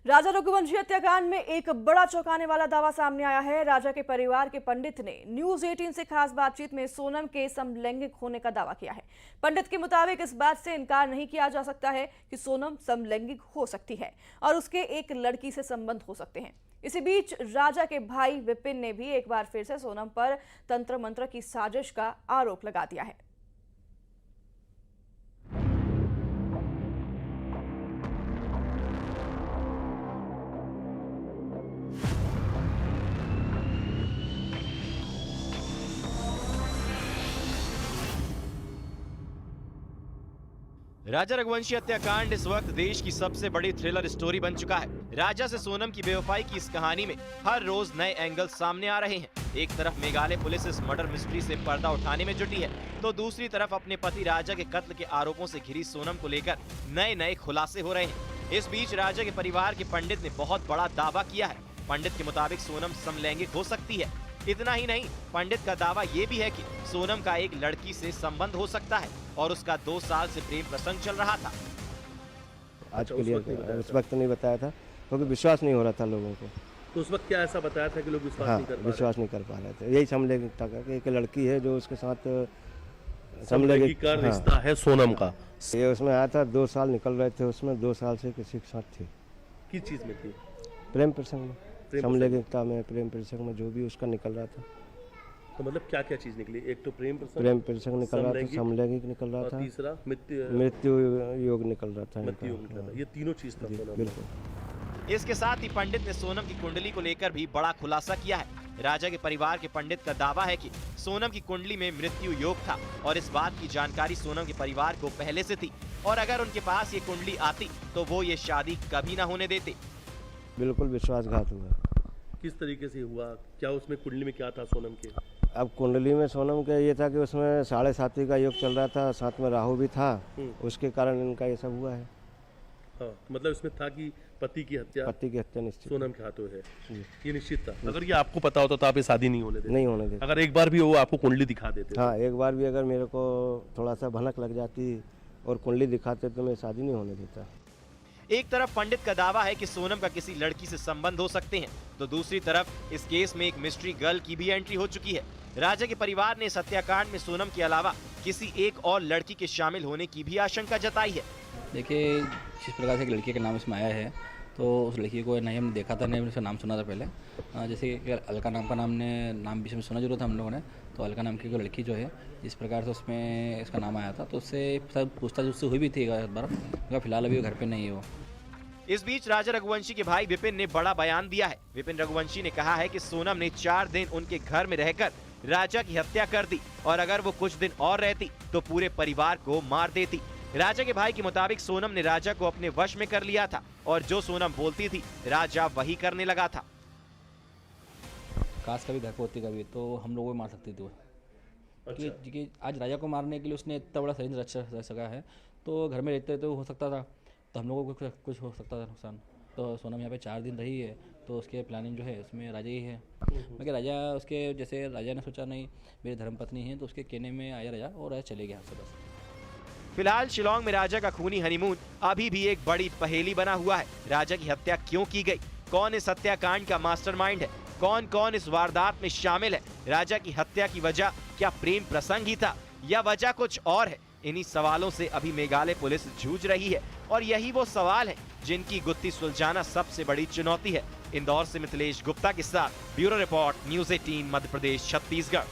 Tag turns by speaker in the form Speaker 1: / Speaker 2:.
Speaker 1: राजा रघुवंशी हत्याकांड में एक बड़ा चौंकाने वाला दावा सामने आया है। राजा के परिवार के पंडित ने न्यूज 18 से खास बातचीत में सोनम के समलैंगिक होने का दावा किया है। पंडित के मुताबिक इस बात से इनकार नहीं किया जा सकता है कि सोनम समलैंगिक हो सकती है और उसके एक लड़की से संबंध हो सकते हैं। इसी बीच राजा के भाई विपिन ने भी एक बार फिर से सोनम पर तंत्र मंत्र की साजिश का आरोप लगा दिया है।
Speaker 2: राजा रघुवंशी हत्याकांड इस वक्त देश की सबसे बड़ी थ्रिलर स्टोरी बन चुका है। राजा से सोनम की बेवफाई की इस कहानी में हर रोज नए एंगल सामने आ रहे हैं। एक तरफ मेघालय पुलिस इस मर्डर मिस्ट्री से पर्दा उठाने में जुटी है, तो दूसरी तरफ अपने पति राजा के कत्ल के आरोपों से घिरी सोनम को लेकर नए खुलासे हो रहे हैं। इस बीच राजा के परिवार के पंडित ने बहुत बड़ा दावा किया है। पंडित के मुताबिक सोनम समलैंगिक हो सकती है। इतना ही नहीं, पंडित का दावा ये भी है कि सोनम का एक लड़की से संबंध हो सकता है और उसका 2 साल से प्रेम प्रसंग चल रहा था।
Speaker 3: आज के लिए उस वक्त नहीं बताया था क्योंकि विश्वास नहीं हो रहा था लोगों को।
Speaker 4: तो उस वक्त क्या ऐसा बताया था कि लोग विश्वास नहीं कर पा रहे थे। यही समलैंगिकता का कि एक लड़की है जो उसके साथ समलैंगिक का रिश्ता है सोनम का।
Speaker 3: ये उसमें आया था 2 साल निकल रहे थे, उसमें 2 साल से किसी के साथ थी।
Speaker 4: किस चीज में थी?
Speaker 3: प्रेम प्रसंग में, समलैंगिकता में, प्रेम प्रसंग में जो भी उसका निकल रहा था।
Speaker 4: तो मतलब क्या क्या चीज निकली? एक तो प्रेम प्रसंग
Speaker 3: निकल रहा था, समलैंगिक निकल रहा था,
Speaker 4: तीसरा
Speaker 3: मृत्यु योग निकल रहा था।
Speaker 4: ये तीनों चीज था।
Speaker 2: बिल्कुल। इसके साथ ही पंडित ने सोनम की कुंडली को लेकर भी बड़ा खुलासा किया है। राजा के परिवार के पंडित का दावा है कि सोनम की कुंडली में मृत्यु योग था और इस बात की जानकारी सोनम के परिवार को पहले से थी और अगर उनके पास ये कुंडली आती तो वो ये शादी कभी न होने देते।
Speaker 3: बिल्कुल विश्वासघात हुआ।
Speaker 4: किस तरीके से हुआ? क्या उसमें कुंडली में क्या था सोनम के?
Speaker 3: अब कुंडली में सोनम का ये था कि उसमें 7.5 का योग चल रहा था, साथ में राहु भी था, उसके कारण इनका ये सब हुआ है।
Speaker 4: हाँ, मतलब इसमें था कि पति की हत्या
Speaker 3: निश्चित
Speaker 4: सोनम के हाथों है, ये निश्चित था। अगर ये आपको पता होता तो आप ये शादी नहीं होने देते?
Speaker 3: देते।
Speaker 4: अगर एक बार भी वो आपको कुंडली दिखा देते?
Speaker 3: हाँ, एक बार भी अगर मेरे को थोड़ा सा भनक लग जाती और कुंडली दिखाते तो मैं शादी नहीं होने देता।
Speaker 2: एक तरफ पंडित का दावा है कि सोनम का किसी लड़की से संबंध हो सकते हैं, तो दूसरी तरफ इस केस में एक मिस्ट्री गर्ल की भी एंट्री हो चुकी है। राजा के परिवार ने इस हत्याकांड में सोनम के अलावा किसी एक और लड़की के शामिल होने की भी आशंका जताई है।
Speaker 5: देखिए, जिस प्रकार से एक लड़की का नाम इसमें आया है तो उस लड़की को नहीं हमने देखा था, नहीं हमने उसका नाम सुना था पहले। जैसे कि अलका नाम का नाम बीच में सुना जरूर था हम लोगों ने। तो अलका नाम की कोई लड़की जो है, इस प्रकार से उसमें इसका नाम आया था, तो उससे सब पूछताछ उससे हुई भी थी एक बार। फिलहाल अभी घर पे नहीं है वो।
Speaker 2: इस बीच राजा रघुवंशी के भाई विपिन ने बड़ा बयान दिया है। विपिन रघुवंशी ने कहा है कि सोनम ने 4 दिन उनके घर में रहकर राजा की हत्या कर दी और अगर वो कुछ दिन और रहती तो पूरे परिवार को मार देती। राजा के भाई के मुताबिक सोनम ने राजा को अपने वश में कर लिया था और जो सोनम बोलती थी राजा वही करने लगा था।
Speaker 5: काश कभी घर पे होती कभी तो हम लोगों को मार सकती थी वो। क्योंकि आज राजा को मारने के लिए उसने इतना बड़ा षड्यंत्र रच सका है, तो घर में रहते तो हो सकता था, तो हम लोगों को कुछ हो सकता था नुकसान। तो सोनम यहाँ पे 4 दिन रही है, तो उसके प्लानिंग जो है उसमें राजा ही है। मगर राजा उसके जैसे राजा ने सोचा नहीं मेरी धर्मपत्नी है, तो उसके कहने में आया राजा और राजा चले गया हमसे बस।
Speaker 2: फिलहाल शिलोंग में राजा का खूनी हनीमून अभी भी एक बड़ी पहेली बना हुआ है। राजा की हत्या क्यों की गई? कौन इस हत्याकांड का मास्टरमाइंड है? कौन कौन इस वारदात में शामिल है? राजा की हत्या की वजह क्या प्रेम प्रसंग ही था या वजह कुछ और है? इन्हीं सवालों से अभी मेघालय पुलिस जूझ रही है और यही वो सवाल है जिनकी गुत्थी सुलझाना सबसे बड़ी चुनौती है। इंदौर से मिथिलेश गुप्ता के साथ bureau report, news 18 Madhya Pradesh Chhattisgarh.